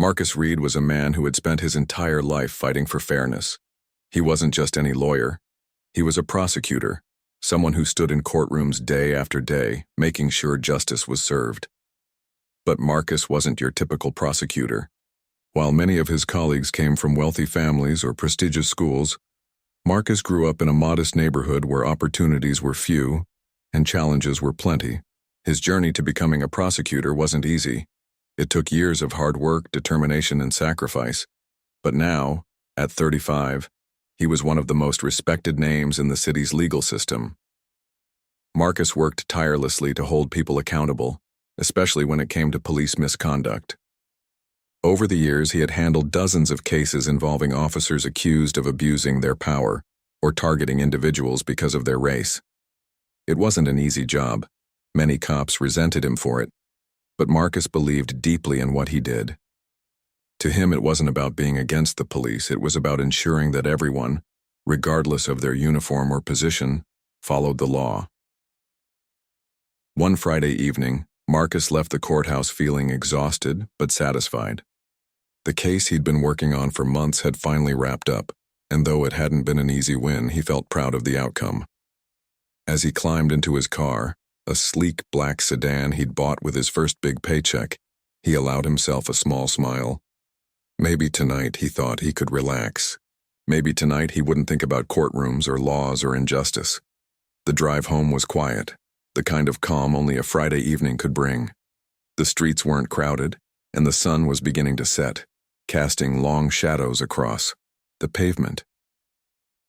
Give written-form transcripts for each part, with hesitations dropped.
Marcus Reed was a man who had spent his entire life fighting for fairness. He wasn't just any lawyer. He was a prosecutor, someone who stood in courtrooms day after day, making sure justice was served. But Marcus wasn't your typical prosecutor. While many of his colleagues came from wealthy families or prestigious schools, Marcus grew up in a modest neighborhood where opportunities were few and challenges were plenty. His journey to becoming a prosecutor wasn't easy. It took years of hard work, determination, and sacrifice. But now, at 35, he was one of the most respected names in the city's legal system. Marcus worked tirelessly to hold people accountable, especially when it came to police misconduct. Over the years, he had handled dozens of cases involving officers accused of abusing their power or targeting individuals because of their race. It wasn't an easy job. Many cops resented him for it, but Marcus believed deeply in what he did. To him, it wasn't about being against the police, it was about ensuring that everyone, regardless of their uniform or position, followed the law. One Friday evening, Marcus left the courthouse feeling exhausted but satisfied. The case he'd been working on for months had finally wrapped up, and though it hadn't been an easy win, he felt proud of the outcome. As he climbed into his car, a sleek black sedan he'd bought with his first big paycheck, he allowed himself a small smile. Maybe tonight, he thought, he could relax. Maybe tonight he wouldn't think about courtrooms or laws or injustice. The drive home was quiet, the kind of calm only a Friday evening could bring. The streets weren't crowded, and the sun was beginning to set, casting long shadows across the pavement.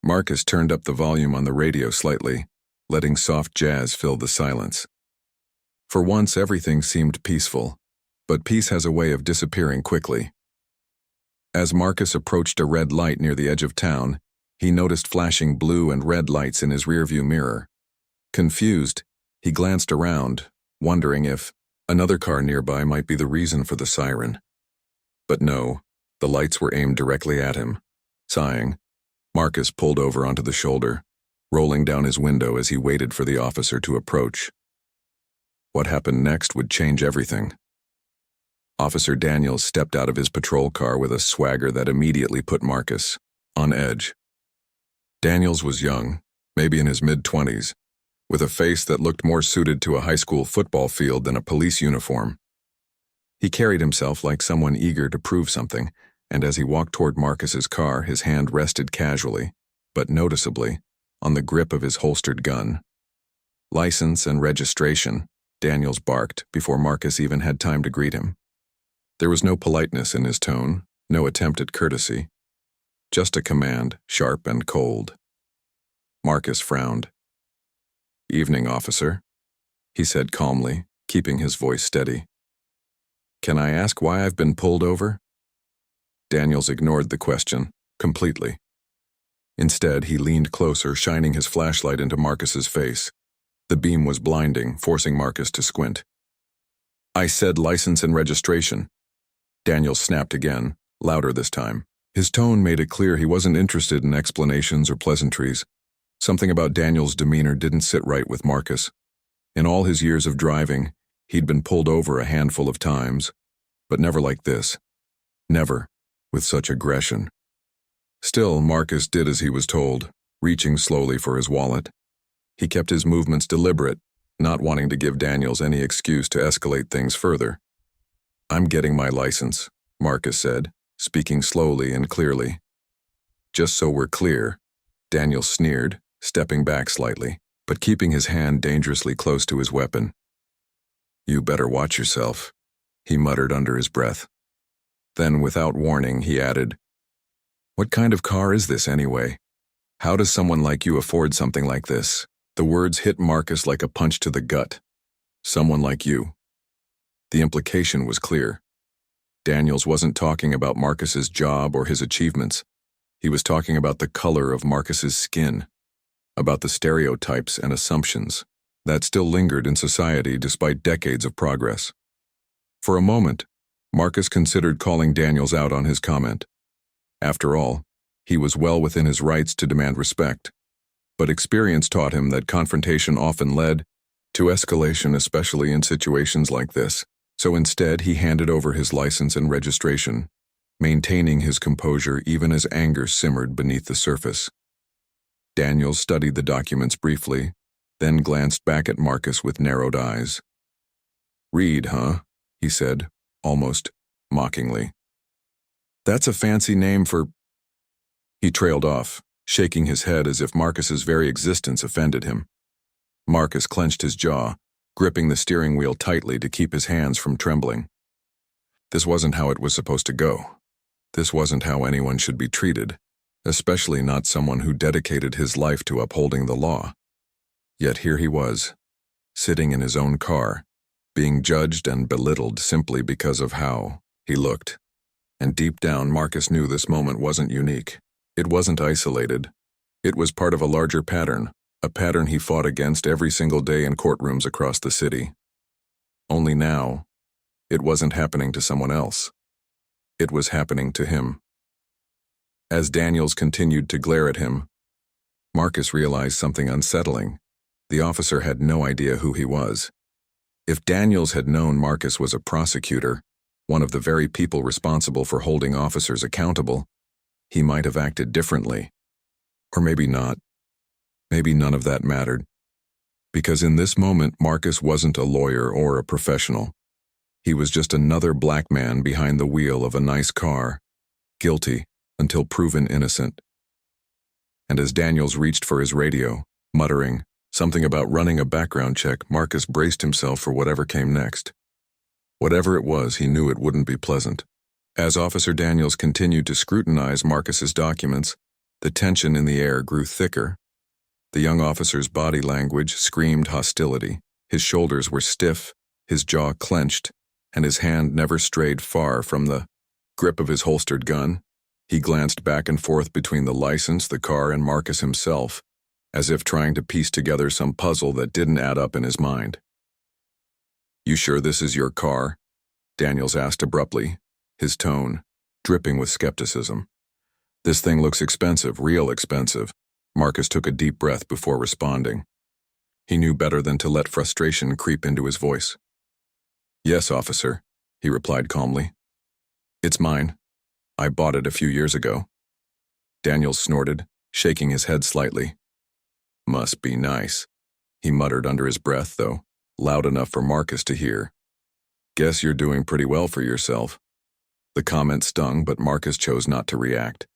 Marcus turned up the volume on the radio slightly, letting soft jazz fill the silence. For once, everything seemed peaceful, but peace has a way of disappearing quickly. As Marcus approached a red light near the edge of town, he noticed flashing blue and red lights in his rearview mirror. Confused, he glanced around, wondering if another car nearby might be the reason for the siren. But no, the lights were aimed directly at him. Sighing, Marcus pulled over onto the shoulder, rolling down his window as he waited for the officer to approach. What happened next would change everything. Officer Daniels stepped out of his patrol car with a swagger that immediately put Marcus on edge. Daniels was young, maybe in his mid-20s, with a face that looked more suited to a high school football field than a police uniform. He carried himself like someone eager to prove something, and as he walked toward Marcus's car, his hand rested casually, but noticeably, on the grip of his holstered gun. "License and registration," Daniels barked before Marcus even had time to greet him. There was no politeness in his tone, no attempt at courtesy. Just a command, sharp and cold. Marcus frowned. "Evening, officer," he said calmly, keeping his voice steady. "Can I ask why I've been pulled over?" Daniels ignored the question, completely. Instead, he leaned closer, shining his flashlight into Marcus's face. The beam was blinding, forcing Marcus to squint. "I said license and registration." Daniels snapped again, louder this time. His tone made it clear he wasn't interested in explanations or pleasantries. Something about Daniels' demeanor didn't sit right with Marcus. In all his years of driving, he'd been pulled over a handful of times, but never like this. Never, with such aggression. Still, Marcus did as he was told, reaching slowly for his wallet. He kept his movements deliberate, not wanting to give Daniels any excuse to escalate things further. "I'm getting my license," Marcus said, speaking slowly and clearly. "Just so we're clear," Daniels sneered, stepping back slightly, but keeping his hand dangerously close to his weapon. "You better watch yourself," he muttered under his breath. Then, without warning, he added, "What kind of car is this anyway? How does someone like you afford something like this?" The words hit Marcus like a punch to the gut. Someone like you. The implication was clear. Daniels wasn't talking about Marcus's job or his achievements. He was talking about the color of Marcus's skin, about the stereotypes and assumptions that still lingered in society despite decades of progress. For a moment, Marcus considered calling Daniels out on his comment. After all, he was well within his rights to demand respect, but experience taught him that confrontation often led to escalation, especially in situations like this. So instead, he handed over his license and registration, maintaining his composure even as anger simmered beneath the surface. Daniels studied the documents briefly, then glanced back at Marcus with narrowed eyes. "Reed, huh?" he said, almost mockingly. "That's a fancy name for—" He trailed off, shaking his head as if Marcus's very existence offended him. Marcus clenched his jaw, gripping the steering wheel tightly to keep his hands from trembling. This wasn't how it was supposed to go. This wasn't how anyone should be treated, especially not someone who dedicated his life to upholding the law. Yet here he was, sitting in his own car, being judged and belittled simply because of how he looked. And deep down, Marcus knew this moment wasn't unique. It wasn't isolated. It was part of a larger pattern, a pattern he fought against every single day in courtrooms across the city. Only now, it wasn't happening to someone else. It was happening to him. As Daniels continued to glare at him, Marcus realized something unsettling. The officer had no idea who he was. If Daniels had known Marcus was a prosecutor, one of the very people responsible for holding officers accountable, he might have acted differently. Or maybe not. Maybe none of that mattered. Because in this moment, Marcus wasn't a lawyer or a professional. He was just another black man behind the wheel of a nice car, guilty until proven innocent. And as Daniels reached for his radio, muttering something about running a background check, Marcus braced himself for whatever came next. Whatever it was, he knew it wouldn't be pleasant. As Officer Daniels continued to scrutinize Marcus's documents, the tension in the air grew thicker. The young officer's body language screamed hostility. His shoulders were stiff, his jaw clenched, and his hand never strayed far from the grip of his holstered gun. He glanced back and forth between the license, the car, and Marcus himself, as if trying to piece together some puzzle that didn't add up in his mind. "You sure this is your car?" Daniels asked abruptly, his tone dripping with skepticism. "This thing looks expensive, real expensive." Marcus took a deep breath before responding. He knew better than to let frustration creep into his voice. "Yes, officer," he replied calmly. "It's mine. I bought it a few years ago." Daniels snorted, shaking his head slightly. "Must be nice," he muttered under his breath, though loud enough for Marcus to hear. "Guess you're doing pretty well for yourself." The comment stung, but Marcus chose not to react.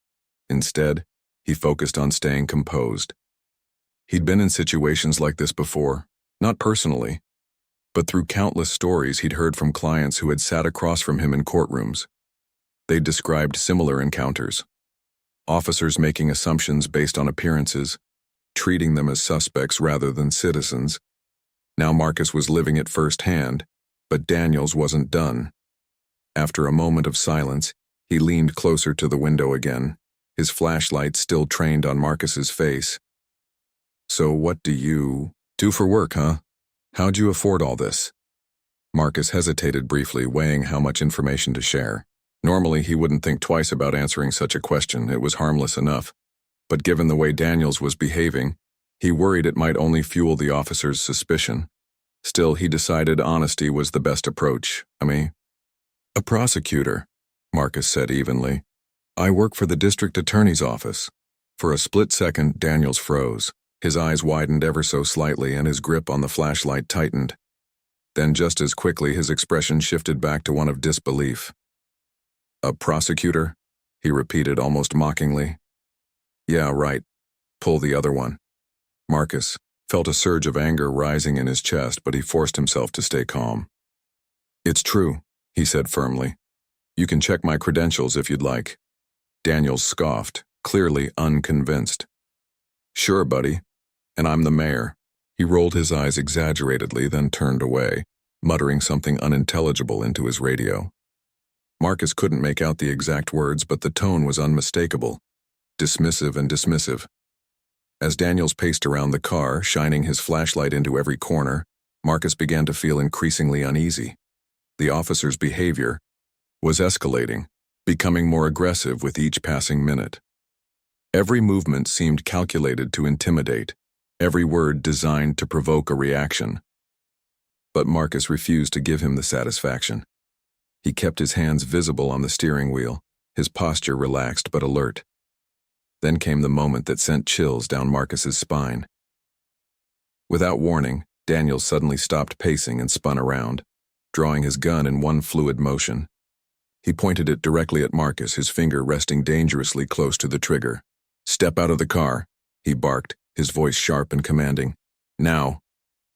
Instead, he focused on staying composed. He'd been in situations like this before, not personally, but through countless stories he'd heard from clients who had sat across from him in courtrooms. They described similar encounters. Officers making assumptions based on appearances, treating them as suspects rather than citizens. Now Marcus was living it firsthand, but Daniels wasn't done. After a moment of silence, he leaned closer to the window again, his flashlight still trained on Marcus's face. "So what do you do for work, huh? How'd you afford all this?" Marcus hesitated briefly, weighing how much information to share. Normally, he wouldn't think twice about answering such a question. It was harmless enough. But given the way Daniels was behaving, he worried it might only fuel the officer's suspicion. Still, he decided honesty was the best approach. "A prosecutor," Marcus said evenly. "I work for the district attorney's office." For a split second, Daniels froze. His eyes widened ever so slightly and his grip on the flashlight tightened. Then just as quickly, his expression shifted back to one of disbelief. "A prosecutor?" he repeated almost mockingly. "Yeah, right. Pull the other one." Marcus felt a surge of anger rising in his chest, but he forced himself to stay calm. "It's true," he said firmly. "You can check my credentials if you'd like." Daniels scoffed, clearly unconvinced. "Sure, buddy. And I'm the mayor." He rolled his eyes exaggeratedly, then turned away, muttering something unintelligible into his radio. Marcus couldn't make out the exact words, but the tone was unmistakable, dismissive and dismissive. As Daniels paced around the car, shining his flashlight into every corner, Marcus began to feel increasingly uneasy. The officer's behavior was escalating, becoming more aggressive with each passing minute. Every movement seemed calculated to intimidate, every word designed to provoke a reaction. but Marcus refused to give him the satisfaction. He kept his hands visible on the steering wheel, his posture relaxed but alert. Then came the moment that sent chills down Marcus's spine. Without warning, Daniels suddenly stopped pacing and spun around, drawing his gun in one fluid motion. He pointed it directly at Marcus, his finger resting dangerously close to the trigger. "Step out of the car," he barked, his voice sharp and commanding. "Now."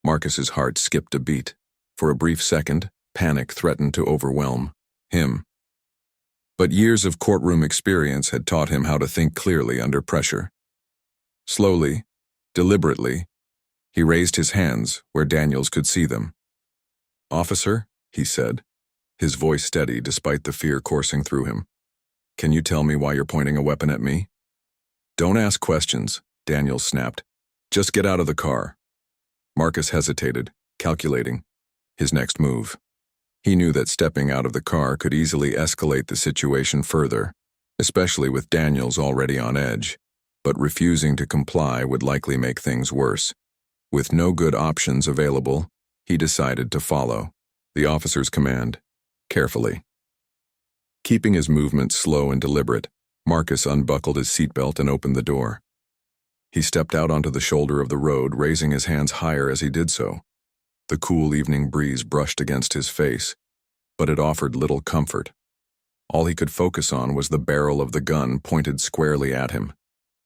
Marcus's heart skipped a beat. For a brief second, panic threatened to overwhelm him. But years of courtroom experience had taught him how to think clearly under pressure. Slowly, deliberately, he raised his hands where Daniels could see them. "Officer," he said, his voice steady despite the fear coursing through him. "Can you tell me why you're pointing a weapon at me?" "Don't ask questions," Daniels snapped. "Just get out of the car." Marcus hesitated, calculating his next move. He knew that stepping out of the car could easily escalate the situation further, especially with Daniels already on edge, but refusing to comply would likely make things worse. With no good options available, he decided to follow the officer's command, carefully. Keeping his movements slow and deliberate, Marcus unbuckled his seatbelt and opened the door. He stepped out onto the shoulder of the road, raising his hands higher as he did so. The cool evening breeze brushed against his face, but it offered little comfort. All he could focus on was the barrel of the gun pointed squarely at him.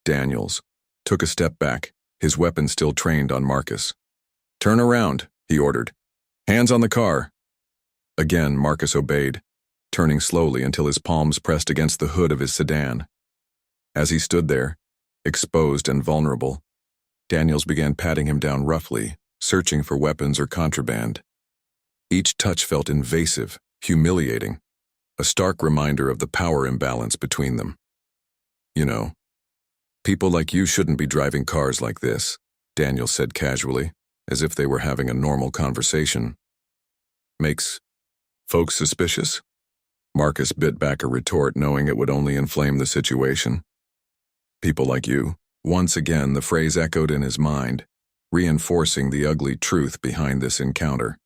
Daniels took a step back, his weapon still trained on Marcus. "Turn around," he ordered. "Hands on the car." Again, Marcus obeyed, turning slowly until his palms pressed against the hood of his sedan. As he stood there, exposed and vulnerable, Daniels began patting him down roughly, searching for weapons or contraband. Each touch felt invasive, humiliating, a stark reminder of the power imbalance between them. "You know, people like you shouldn't be driving cars like this," Daniels said casually, as if they were having a normal conversation. "Makes folks suspicious?" Marcus bit back a retort, knowing it would only inflame the situation. "People like you." Once again, the phrase echoed in his mind, reinforcing the ugly truth behind this encounter.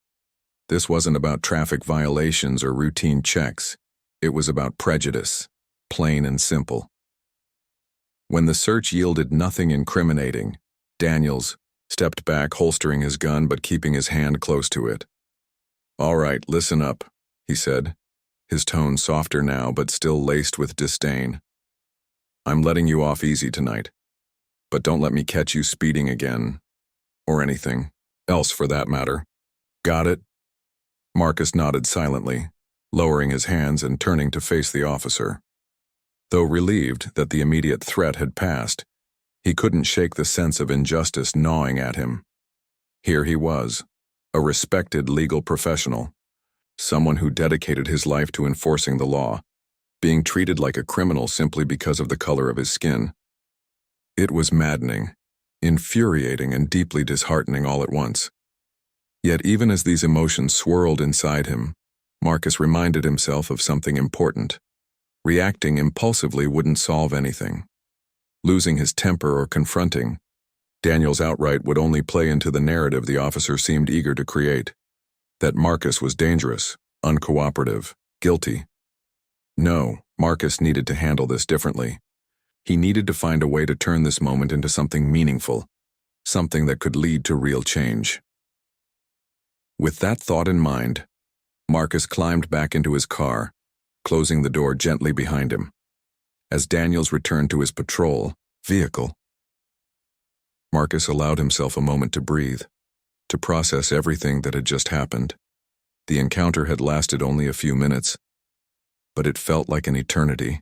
This wasn't about traffic violations or routine checks. It was about prejudice, plain and simple. When the search yielded nothing incriminating, Daniels stepped back, holstering his gun but keeping his hand close to it. "All right, listen up," he said, his tone softer now but still laced with disdain. "I'm letting you off easy tonight, but don't let me catch you speeding again, or anything else for that matter. Got it?" Marcus nodded silently, lowering his hands and turning to face the officer. Though relieved that the immediate threat had passed, he couldn't shake the sense of injustice gnawing at him. Here he was, a respected legal professional, someone who dedicated his life to enforcing the law, being treated like a criminal simply because of the color of his skin. It was maddening, infuriating, and deeply disheartening all at once. Yet even as these emotions swirled inside him, Marcus reminded himself of something important. Reacting impulsively wouldn't solve anything. Losing his temper or confronting Daniels outright would only play into the narrative the officer seemed eager to create, that Marcus was dangerous, uncooperative, guilty. No, Marcus needed to handle this differently. He needed to find a way to turn this moment into something meaningful, something that could lead to real change. With that thought in mind, Marcus climbed back into his car, closing the door gently behind him. As Daniels returned to his patrol vehicle, Marcus allowed himself a moment to breathe, to process everything that had just happened. The encounter had lasted only a few minutes, but it felt like an eternity.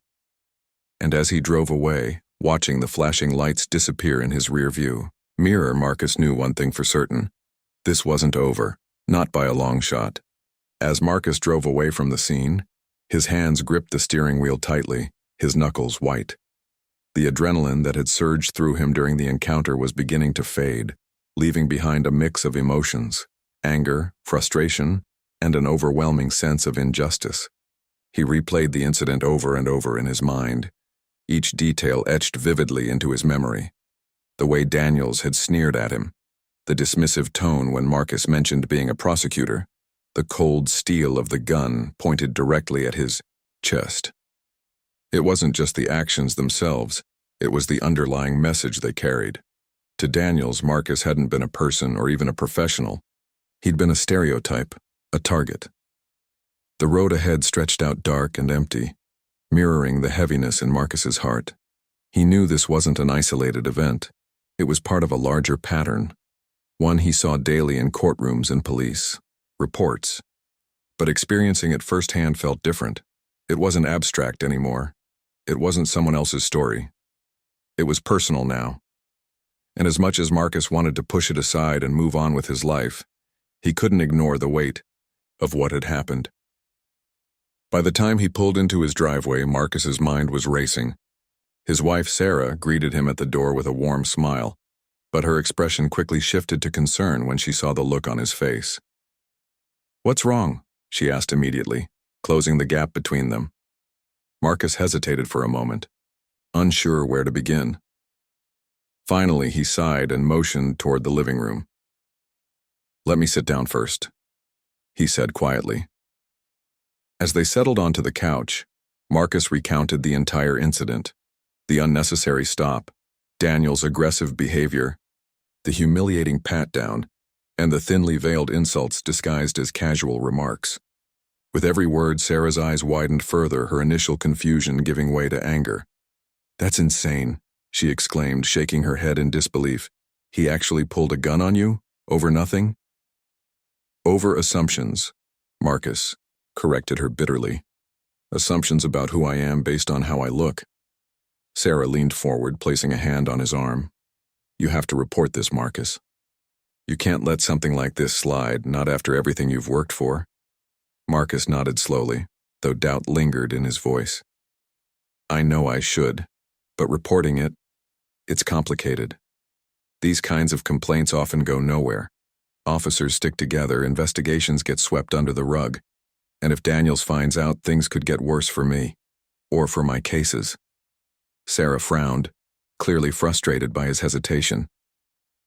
And as he drove away, watching the flashing lights disappear in his rear-view mirror, Marcus knew one thing for certain. This wasn't over, not by a long shot. As Marcus drove away from the scene, his hands gripped the steering wheel tightly, his knuckles white. The adrenaline that had surged through him during the encounter was beginning to fade, leaving behind a mix of emotions: anger, frustration, and an overwhelming sense of injustice. He replayed the incident over and over in his mind, each detail etched vividly into his memory. The way Daniels had sneered at him, The dismissive tone when Marcus mentioned being a prosecutor, the cold steel of the gun pointed directly at his chest. It wasn't just the actions themselves, it was the underlying message they carried. To Daniels, Marcus hadn't been a person or even a professional. He'd been a stereotype, a target. The road ahead stretched out dark and empty, mirroring the heaviness in Marcus's heart. He knew this wasn't an isolated event. It was part of a larger pattern, one he saw daily in courtrooms and police reports. But experiencing it firsthand felt different. It wasn't abstract anymore. It wasn't someone else's story. It was personal now. And as much as Marcus wanted to push it aside and move on with his life, he couldn't ignore the weight of what had happened. By the time he pulled into his driveway, Marcus's mind was racing. His wife, Sarah, greeted him at the door with a warm smile, but her expression quickly shifted to concern when she saw the look on his face. "What's wrong?" she asked immediately, closing the gap between them. Marcus hesitated for a moment, unsure where to begin. Finally, he sighed and motioned toward the living room. "Let me sit down first," he said quietly. As they settled onto the couch, Marcus recounted the entire incident, the unnecessary stop, Daniel's aggressive behavior, the humiliating pat-down, and the thinly veiled insults disguised as casual remarks. With every word, Sarah's eyes widened further, her initial confusion giving way to anger. "That's insane," she exclaimed, shaking her head in disbelief. "He actually pulled a gun on you? Over nothing?" "Over assumptions," Marcus corrected her bitterly. "Assumptions about who I am based on how I look." Sarah leaned forward, placing a hand on his arm. "You have to report this, Marcus. You can't let something like this slide, not after everything you've worked for." Marcus nodded slowly, though doubt lingered in his voice. "I know I should, but reporting it's complicated. These kinds of complaints often go nowhere. Officers stick together, investigations get swept under the rug. And if Daniels finds out, things could get worse for me, or for my cases." Sarah frowned, clearly frustrated by his hesitation.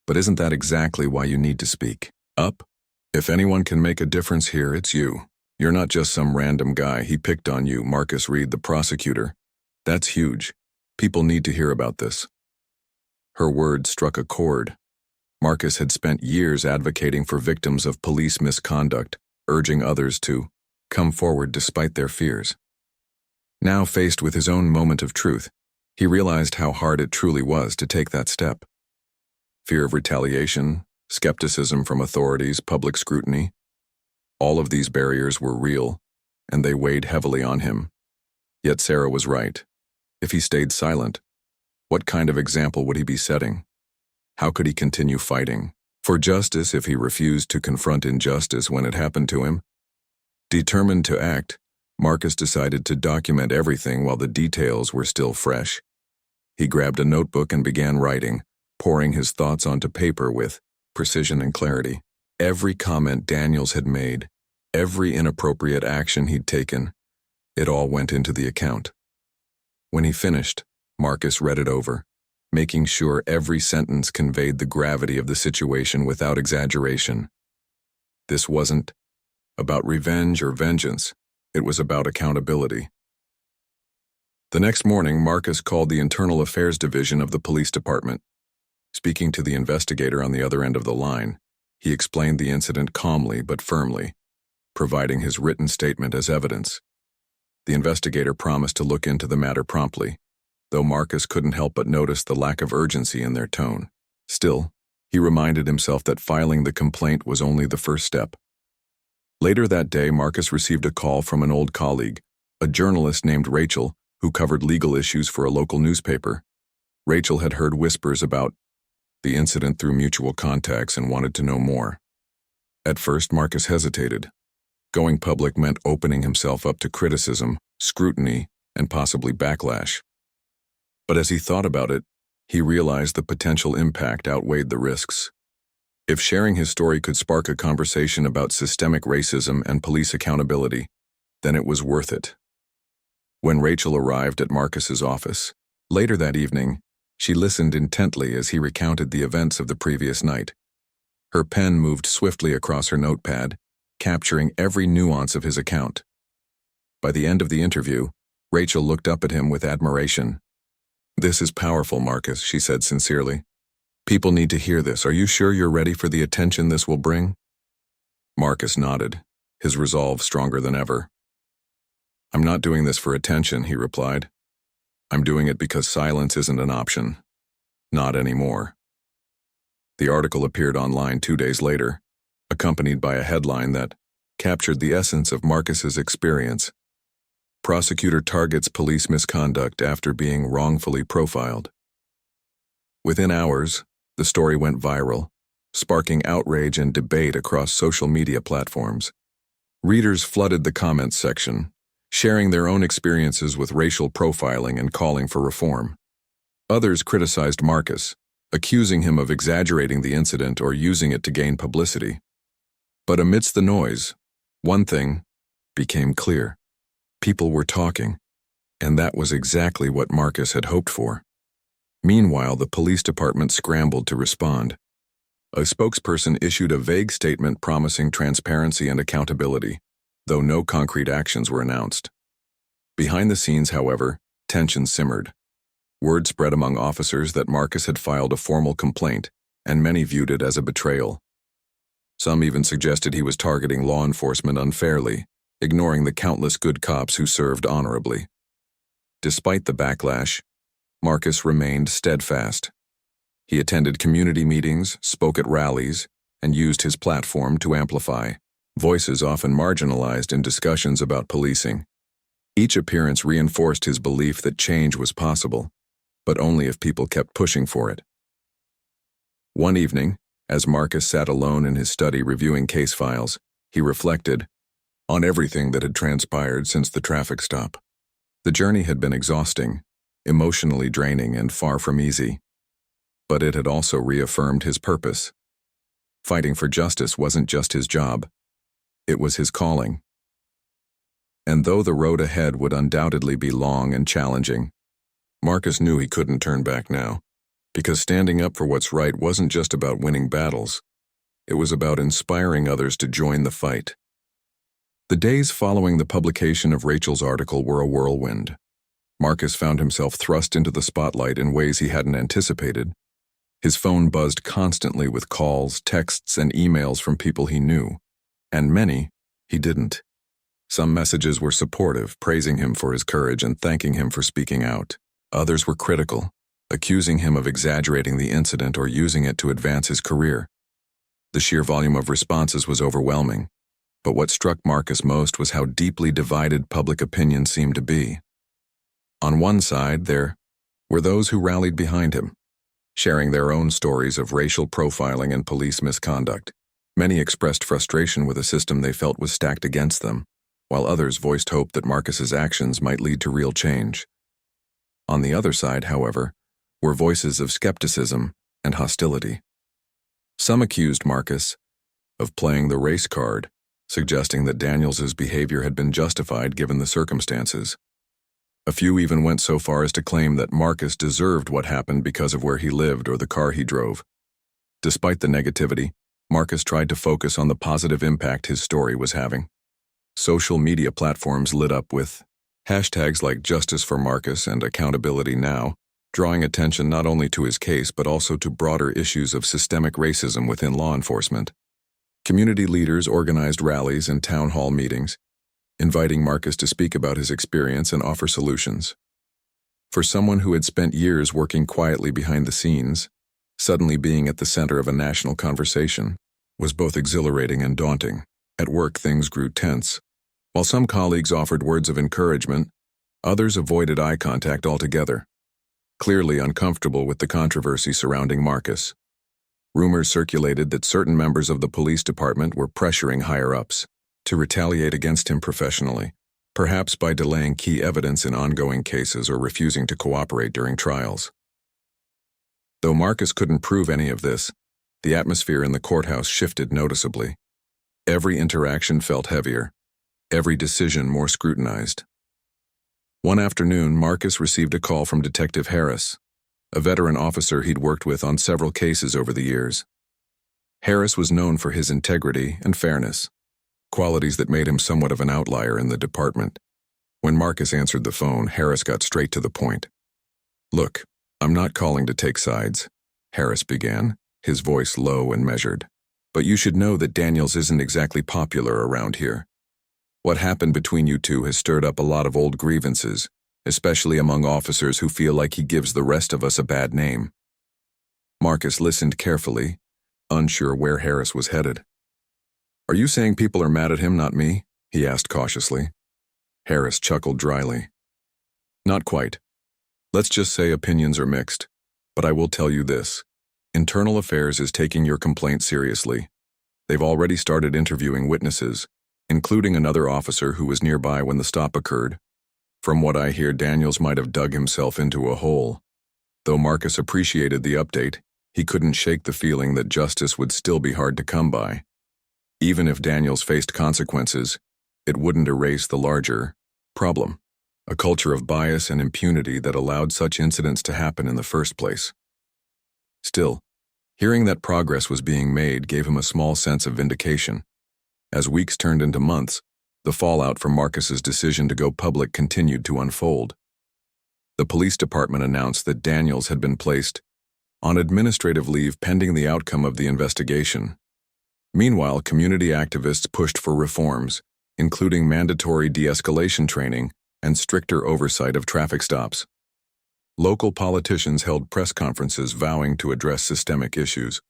"But isn't that exactly why you need to speak up? If anyone can make a difference here, it's you. You're not just some random guy. He picked on you, Marcus Reed, the prosecutor. That's huge. People need to hear about this." Her words struck a chord. Marcus had spent years advocating for victims of police misconduct, urging others to come forward despite their fears. Now, faced with his own moment of truth, he realized how hard it truly was to take that step. Fear of retaliation, skepticism from authorities, public scrutiny. All of these barriers were real, and they weighed heavily on him. Yet Sarah was right. If he stayed silent, what kind of example would he be setting? How could he continue fighting for justice if he refused to confront injustice when it happened to him? Determined to act, Marcus decided to document everything while the details were still fresh. He grabbed a notebook and began writing, pouring his thoughts onto paper with precision and clarity. Every comment Daniels had made, every inappropriate action he'd taken, it all went into the account. When he finished, Marcus read it over, making sure every sentence conveyed the gravity of the situation without exaggeration. This wasn't about revenge or vengeance. It was about accountability. The next morning, Marcus called the Internal Affairs Division of the police department. Speaking to the investigator on the other end of the line, he explained the incident calmly but firmly, providing his written statement as evidence. The investigator promised to look into the matter promptly, though Marcus couldn't help but notice the lack of urgency in their tone. Still, he reminded himself that filing the complaint was only the first step. Later that day, Marcus received a call from an old colleague, a journalist named Rachel, who covered legal issues for a local newspaper. Rachel had heard whispers about the incident through mutual contacts and wanted to know more. At first, Marcus hesitated. Going public meant opening himself up to criticism, scrutiny, and possibly backlash. But as he thought about it, he realized the potential impact outweighed the risks. If sharing his story could spark a conversation about systemic racism and police accountability, then it was worth it. When Rachel arrived at Marcus's office, later that evening, she listened intently as he recounted the events of the previous night. Her pen moved swiftly across her notepad, capturing every nuance of his account. By the end of the interview, Rachel looked up at him with admiration. "This is powerful, Marcus," she said sincerely. "People need to hear this. Are you sure you're ready for the attention this will bring?" Marcus nodded, his resolve stronger than ever. "I'm not doing this for attention," he replied. "I'm doing it because silence isn't an option. Not anymore." The article appeared online 2 days later, accompanied by a headline that captured the essence of Marcus's experience. Prosecutor targets police misconduct after being wrongfully profiled. Within hours, the story went viral, sparking outrage and debate across social media platforms. Readers flooded the comments section, sharing their own experiences with racial profiling and calling for reform. Others criticized Marcus, accusing him of exaggerating the incident or using it to gain publicity. But amidst the noise, one thing became clear. People were talking, and that was exactly what Marcus had hoped for. Meanwhile, the police department scrambled to respond. A spokesperson issued a vague statement promising transparency and accountability, though no concrete actions were announced. Behind the scenes, however, tension simmered. Word spread among officers that Marcus had filed a formal complaint, and many viewed it as a betrayal. Some even suggested he was targeting law enforcement unfairly, ignoring the countless good cops who served honorably. Despite the backlash, Marcus remained steadfast. He attended community meetings, spoke at rallies, and used his platform to amplify voices often marginalized in discussions about policing. Each appearance reinforced his belief that change was possible, but only if people kept pushing for it. One evening, as Marcus sat alone in his study reviewing case files, he reflected on everything that had transpired since the traffic stop. The journey had been exhausting, emotionally draining, and far from easy. But it had also reaffirmed his purpose. Fighting for justice wasn't just his job, it was his calling. And though the road ahead would undoubtedly be long and challenging, Marcus knew he couldn't turn back now, because standing up for what's right wasn't just about winning battles, it was about inspiring others to join the fight. The days following the publication of Rachel's article were a whirlwind. Marcus found himself thrust into the spotlight in ways he hadn't anticipated. His phone buzzed constantly with calls, texts, and emails from people he knew, and many he didn't. Some messages were supportive, praising him for his courage and thanking him for speaking out. Others were critical, accusing him of exaggerating the incident or using it to advance his career. The sheer volume of responses was overwhelming. But what struck Marcus most was how deeply divided public opinion seemed to be. On one side, there were those who rallied behind him, sharing their own stories of racial profiling and police misconduct. Many expressed frustration with a system they felt was stacked against them, while others voiced hope that Marcus's actions might lead to real change. On the other side, however, were voices of skepticism and hostility. Some accused Marcus of playing the race card, suggesting that Daniels's behavior had been justified given the circumstances. A few even went so far as to claim that Marcus deserved what happened because of where he lived or the car he drove. Despite the negativity, Marcus tried to focus on the positive impact his story was having. Social media platforms lit up with hashtags like Justice for Marcus and Accountability Now, drawing attention not only to his case but also to broader issues of systemic racism within law enforcement. Community leaders organized rallies and town hall meetings, inviting Marcus to speak about his experience and offer solutions. For someone who had spent years working quietly behind the scenes, suddenly being at the center of a national conversation was both exhilarating and daunting. At work, things grew tense. While some colleagues offered words of encouragement, others avoided eye contact altogether, clearly uncomfortable with the controversy surrounding Marcus. Rumors circulated that certain members of the police department were pressuring higher-ups to retaliate against him professionally, perhaps by delaying key evidence in ongoing cases or refusing to cooperate during trials. Though Marcus couldn't prove any of this, the atmosphere in the courthouse shifted noticeably. Every interaction felt heavier, every decision more scrutinized. One afternoon, Marcus received a call from Detective Harris, a veteran officer he'd worked with on several cases over the years. Harris was known for his integrity and fairness, qualities that made him somewhat of an outlier in the department. When Marcus answered the phone, Harris got straight to the point. "Look, I'm not calling to take sides," Harris began, his voice low and measured. "But you should know that Daniels isn't exactly popular around here. What happened between you two has stirred up a lot of old grievances, especially among officers who feel like he gives the rest of us a bad name." Marcus listened carefully, unsure where Harris was headed. "Are you saying people are mad at him, not me?" he asked cautiously. Harris chuckled dryly. "Not quite. Let's just say opinions are mixed. But I will tell you this. Internal Affairs is taking your complaint seriously. They've already started interviewing witnesses, including another officer who was nearby when the stop occurred. From what I hear, Daniels might have dug himself into a hole. Though Marcus appreciated the update, he couldn't shake the feeling that justice would still be hard to come by. Even if Daniels faced consequences, it wouldn't erase the larger problem, a culture of bias and impunity that allowed such incidents to happen in the first place. Still, hearing that progress was being made gave him a small sense of vindication. As weeks turned into months, the fallout from Marcus's decision to go public continued to unfold. The police department announced that Daniels had been placed on administrative leave pending the outcome of the investigation. Meanwhile, community activists pushed for reforms, including mandatory de-escalation training and stricter oversight of traffic stops. Local politicians held press conferences vowing to address systemic issues,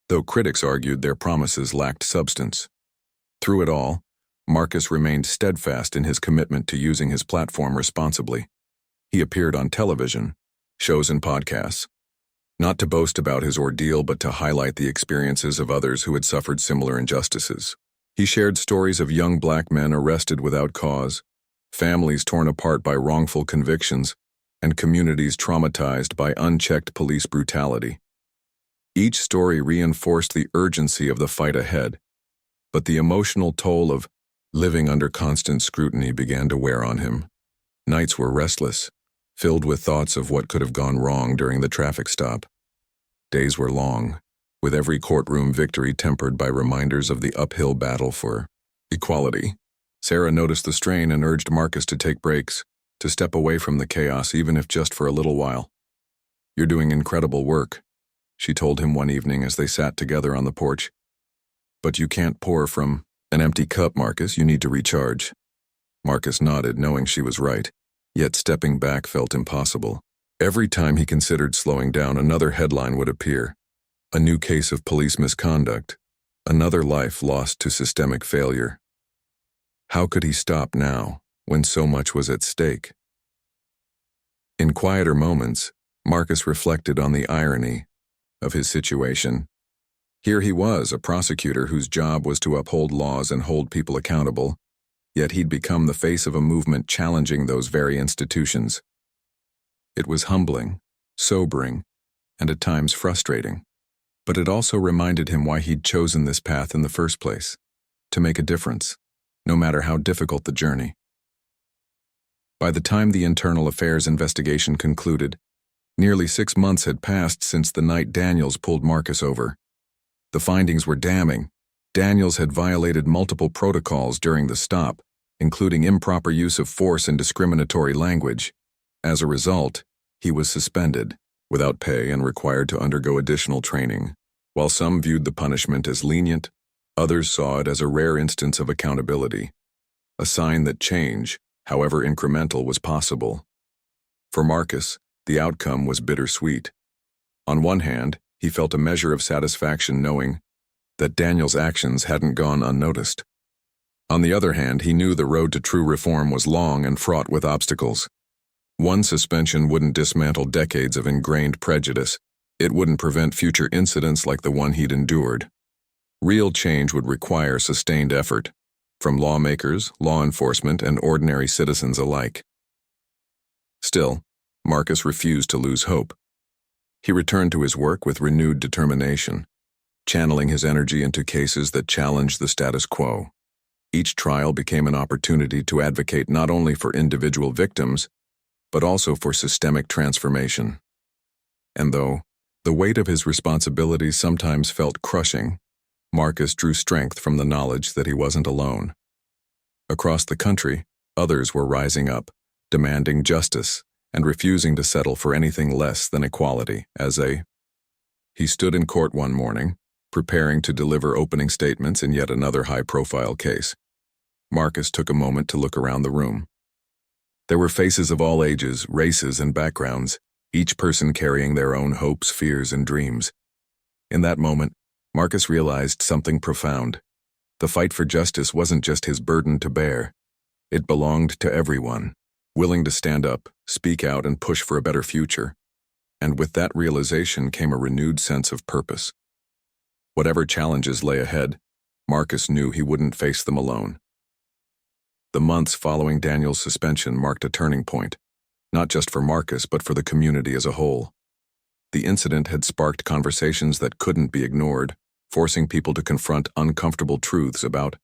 though critics argued their promises lacked substance. Through it all, Marcus remained steadfast in his commitment to using his platform responsibly. He appeared on television, shows and podcasts, not to boast about his ordeal but to highlight the experiences of others who had suffered similar injustices. He shared stories of young black men arrested without cause, families torn apart by wrongful convictions, and communities traumatized by unchecked police brutality. Each story reinforced the urgency of the fight ahead, but the emotional toll of living under constant scrutiny began to wear on him. Nights were restless, filled with thoughts of what could have gone wrong during the traffic stop. Days were long, with every courtroom victory tempered by reminders of the uphill battle for equality. Sarah noticed the strain and urged Marcus to take breaks, to step away from the chaos even if just for a little while. "You're doing incredible work," she told him one evening as they sat together on the porch. "But you can't pour from an empty cup, Marcus. You need to recharge." Marcus nodded, knowing she was right, yet stepping back felt impossible. Every time he considered slowing down, another headline would appear. A new case of police misconduct, another life lost to systemic failure. How could he stop now, when so much was at stake? In quieter moments, Marcus reflected on the irony of his situation. Here he was, a prosecutor whose job was to uphold laws and hold people accountable, yet he'd become the face of a movement challenging those very institutions. It was humbling, sobering, and at times frustrating. But it also reminded him why he'd chosen this path in the first place, to make a difference, no matter how difficult the journey. By the time the Internal Affairs investigation concluded, nearly 6 months had passed since the night Daniels pulled Marcus over. The findings were damning. Daniels had violated multiple protocols during the stop, including improper use of force and discriminatory language. As a result, he was suspended, without pay and required to undergo additional training. While some viewed the punishment as lenient, others saw it as a rare instance of accountability, a sign that change, however incremental, was possible. For Marcus, the outcome was bittersweet. On one hand, he felt a measure of satisfaction knowing that Daniels' actions hadn't gone unnoticed. On the other hand, he knew the road to true reform was long and fraught with obstacles. One suspension wouldn't dismantle decades of ingrained prejudice. It wouldn't prevent future incidents like the one he'd endured. Real change would require sustained effort, from lawmakers, law enforcement, and ordinary citizens alike. Still, Marcus refused to lose hope. He returned to his work with renewed determination, channeling his energy into cases that challenged the status quo. Each trial became an opportunity to advocate not only for individual victims, but also for systemic transformation. And though the weight of his responsibilities sometimes felt crushing, Marcus drew strength from the knowledge that he wasn't alone. Across the country, others were rising up, demanding justice and refusing to settle for anything less than equality. He stood in court one morning, preparing to deliver opening statements in yet another high-profile case. Marcus took a moment to look around the room. There were faces of all ages, races, and backgrounds, each person carrying their own hopes, fears, and dreams. In that moment, Marcus realized something profound. The fight for justice wasn't just his burden to bear. It belonged to everyone, willing to stand up, speak out, and push for a better future. And with that realization came a renewed sense of purpose. Whatever challenges lay ahead, Marcus knew he wouldn't face them alone. The months following Daniel's suspension marked a turning point, not just for Marcus but for the community as a whole. The incident had sparked conversations that couldn't be ignored, forcing people to confront uncomfortable truths about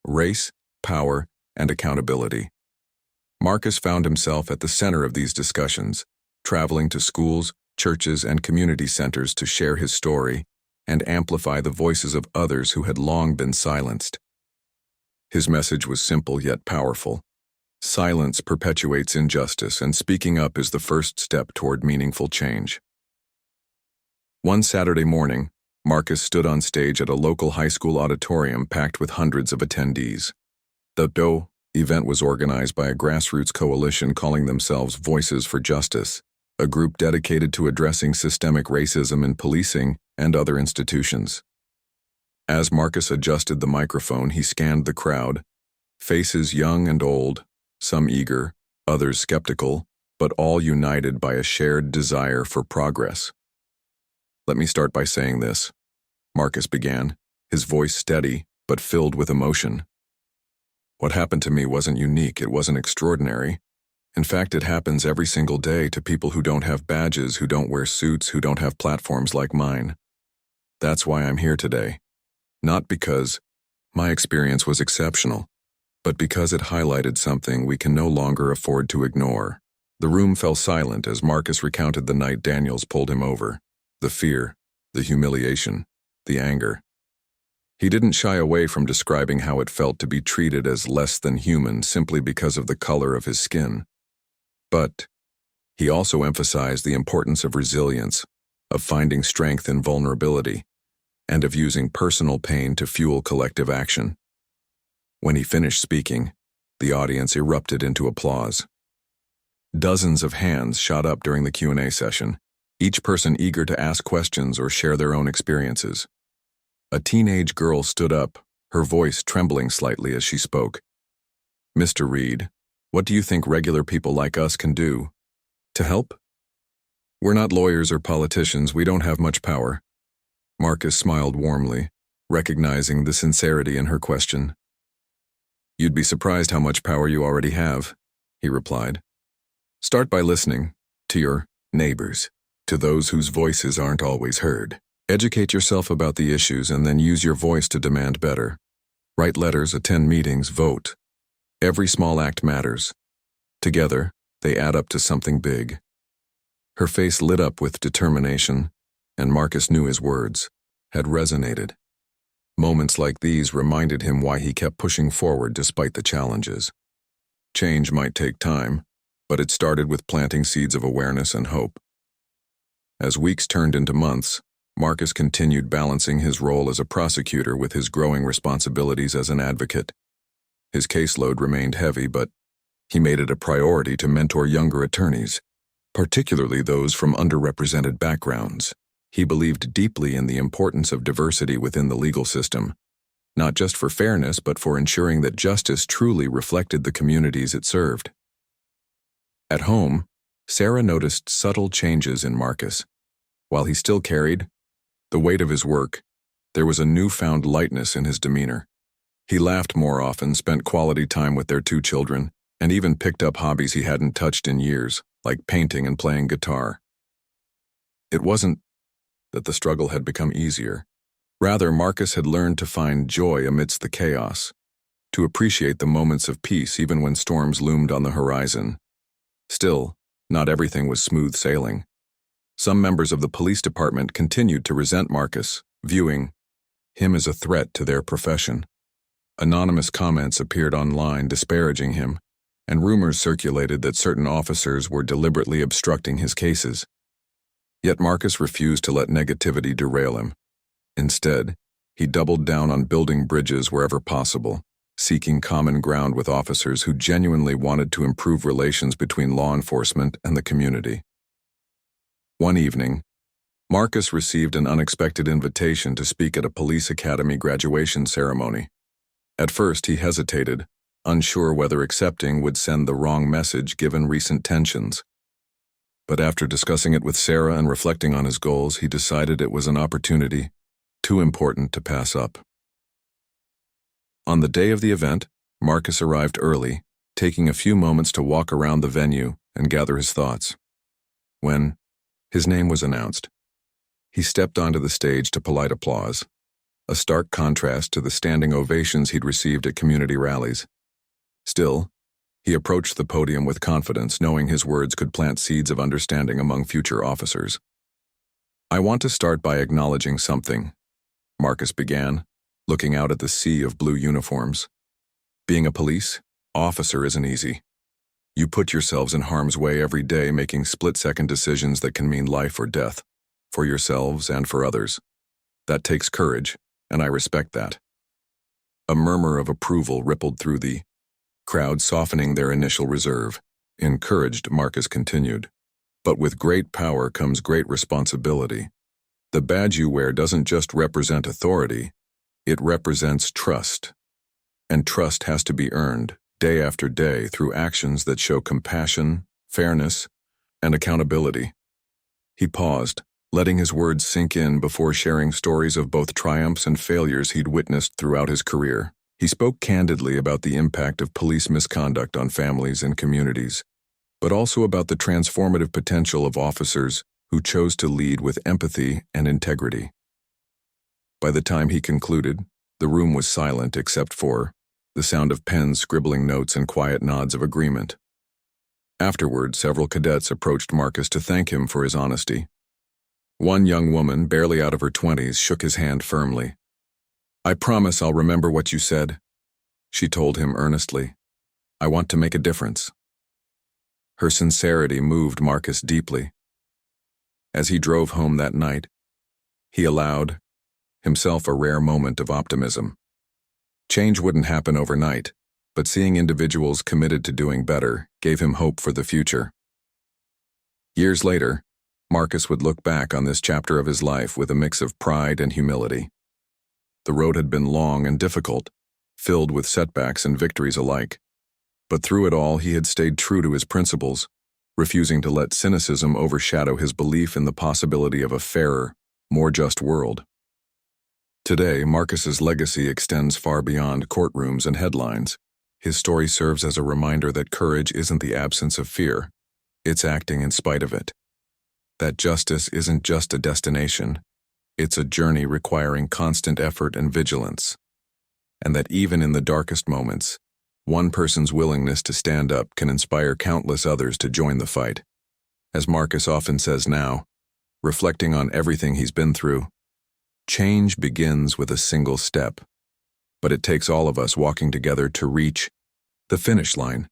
race, power, and accountability. Marcus found himself at the center of these discussions, traveling to schools, churches, and community centers to share his story and amplify the voices of others who had long been silenced. His message was simple yet powerful. Silence perpetuates injustice, and speaking up is the first step toward meaningful change. One Saturday morning, Marcus stood on stage at a local high school auditorium packed with hundreds of attendees. The event was organized by a grassroots coalition calling themselves Voices for Justice, a group dedicated to addressing systemic racism in policing and other institutions. As Marcus adjusted the microphone, he scanned the crowd, faces young and old, some eager, others skeptical, but all united by a shared desire for progress. "Let me start by saying this," Marcus began, his voice steady but filled with emotion. "What happened to me wasn't unique, it wasn't extraordinary. In fact, it happens every single day to people who don't have badges, who don't wear suits, who don't have platforms like mine. That's why I'm here today. Not because my experience was exceptional, but because it highlighted something we can no longer afford to ignore." The room fell silent as Marcus recounted the night Daniels pulled him over, the fear, the humiliation, the anger. He didn't shy away from describing how it felt to be treated as less than human simply because of the color of his skin. But he also emphasized the importance of resilience, of finding strength in vulnerability, and of using personal pain to fuel collective action. When he finished speaking, the audience erupted into applause. Dozens of hands shot up during the Q&A session, each person eager to ask questions or share their own experiences. A teenage girl stood up, her voice trembling slightly as she spoke. "Mr. Reed, what do you think regular people like us can do to help? We're not lawyers or politicians, we don't have much power." Marcus smiled warmly, recognizing the sincerity in her question. "You'd be surprised how much power you already have," he replied. "Start by listening to your neighbors, to those whose voices aren't always heard. Educate yourself about the issues and then use your voice to demand better. Write letters, attend meetings, vote. Every small act matters. Together, they add up to something big." Her face lit up with determination, and Marcus knew his words had resonated. Moments like these reminded him why he kept pushing forward despite the challenges. Change might take time, but it started with planting seeds of awareness and hope. As weeks turned into months, Marcus continued balancing his role as a prosecutor with his growing responsibilities as an advocate. His caseload remained heavy, but he made it a priority to mentor younger attorneys, particularly those from underrepresented backgrounds. He believed deeply in the importance of diversity within the legal system, not just for fairness but for ensuring that justice truly reflected the communities it served. At home, Sarah noticed subtle changes in Marcus. While he still carried the weight of his work, there was a newfound lightness in his demeanor. He laughed more often, spent quality time with their 2 children, and even picked up hobbies he hadn't touched in years, like painting and playing guitar. It wasn't that the struggle had become easier. Rather, Marcus had learned to find joy amidst the chaos, to appreciate the moments of peace even when storms loomed on the horizon. Still, not everything was smooth sailing. Some members of the police department continued to resent Marcus, viewing him as a threat to their profession. Anonymous comments appeared online disparaging him, and rumors circulated that certain officers were deliberately obstructing his cases. Yet Marcus refused to let negativity derail him. Instead, he doubled down on building bridges wherever possible, seeking common ground with officers who genuinely wanted to improve relations between law enforcement and the community. One evening, Marcus received an unexpected invitation to speak at a police academy graduation ceremony. At first, he hesitated, unsure whether accepting would send the wrong message given recent tensions. But after discussing it with Sarah and reflecting on his goals, he decided it was an opportunity too important to pass up. On the day of the event, Marcus arrived early, taking a few moments to walk around the venue and gather his thoughts. When his name was announced, he stepped onto the stage to polite applause, a stark contrast to the standing ovations he'd received at community rallies. Still, he approached the podium with confidence, knowing his words could plant seeds of understanding among future officers. "I want to start by acknowledging something," Marcus began, looking out at the sea of blue uniforms. "Being a police officer isn't easy. You put yourselves in harm's way every day, making split-second decisions that can mean life or death, for yourselves and for others. That takes courage, and I respect that." A murmur of approval rippled through the crowd, softening their initial reserve. Encouraged, Marcus continued, "But with great power comes great responsibility. The badge you wear doesn't just represent authority, it represents trust. And trust has to be earned, day after day, through actions that show compassion, fairness, and accountability." He paused, letting his words sink in before sharing stories of both triumphs and failures he'd witnessed throughout his career. He spoke candidly about the impact of police misconduct on families and communities, but also about the transformative potential of officers who chose to lead with empathy and integrity. By the time he concluded, the room was silent except for the sound of pens scribbling notes and quiet nods of agreement. Afterward, several cadets approached Marcus to thank him for his honesty. One young woman, barely out of her 20s, shook his hand firmly. "I promise I'll remember what you said," she told him earnestly. "I want to make a difference." Her sincerity moved Marcus deeply. As he drove home that night, he allowed himself a rare moment of optimism. Change wouldn't happen overnight, but seeing individuals committed to doing better gave him hope for the future. Years later, Marcus would look back on this chapter of his life with a mix of pride and humility. The road had been long and difficult, filled with setbacks and victories alike. But through it all, he had stayed true to his principles, refusing to let cynicism overshadow his belief in the possibility of a fairer, more just world. Today, Marcus's legacy extends far beyond courtrooms and headlines. His story serves as a reminder that courage isn't the absence of fear, it's acting in spite of it. That justice isn't just a destination, it's a journey requiring constant effort and vigilance. And that even in the darkest moments, one person's willingness to stand up can inspire countless others to join the fight. As Marcus often says now, reflecting on everything he's been through, change begins with a single step, but it takes all of us walking together to reach the finish line.